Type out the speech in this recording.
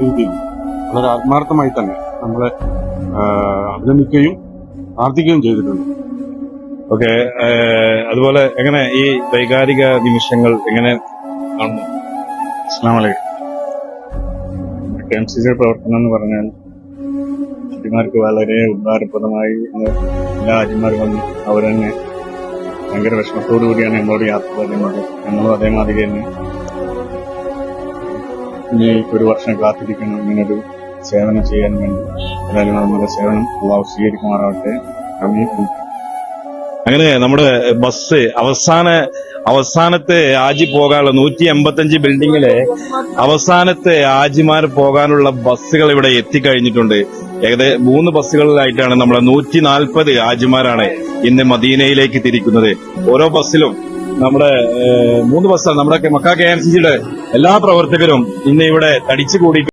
രീതിയിൽ വളരെ ആത്മാർത്ഥമായി തന്നെ നമ്മളെ അഭിനന്ദിക്കുകയും പ്രാർത്ഥിക്കുകയും ചെയ്തിട്ടുണ്ട്. ഓക്കെ. അതുപോലെ എങ്ങനെ ഈ വൈകാരിക നിമിഷങ്ങൾ എങ്ങനെ കാണുന്നു? അസ്സലാമു അലൈക്കും. KMCC പ്രവർത്തനം എന്ന് പറഞ്ഞാൽ ഹാജിമാർക്ക് വളരെ ഉപകാരപ്രദമായി എല്ലാ ഹാജിമാരും വന്ന് അവർ തന്നെ ഭയങ്കര വിഷമത്തോടു കൂടിയാണ് നമ്മളോട് യാത്ര പറയുന്നത്. നമ്മളും അതേമാതിരി തന്നെ ഇനി ഒരു വർഷം കാത്തിരിക്കണം ഇങ്ങനൊരു സേവനം ചെയ്യാൻ വേണ്ടി. ഏതായാലും നമ്മുടെ സേവനം അള്ളാഹു സ്വീകരിക്കുമാറാവട്ടെ. അങ്ങനെ നമ്മുടെ ബസ് അവസാനത്തെ ഹാജി പോകാനുള്ള 185 ബിൽഡിങ്ങിലെ അവസാനത്തെ ഹാജിമാർ പോകാനുള്ള ബസ്സുകൾ ഇവിടെ എത്തിക്കഴിഞ്ഞിട്ടുണ്ട്. ഏകദേശം 3 ബസ്സുകളിലായിട്ടാണ് നമ്മളെ 140 ഹാജിമാരാണ് ഇന്ന് മദീനയിലേക്ക് തിരിക്കുന്നത്. ഓരോ ബസ്സിലും നമ്മുടെ 3 ബസ്സാണ്. നമ്മുടെ മക്ക KMCCയുടെ എല്ലാ പ്രവർത്തകരും ഇന്ന് ഇവിടെ തടിച്ചുകൂടി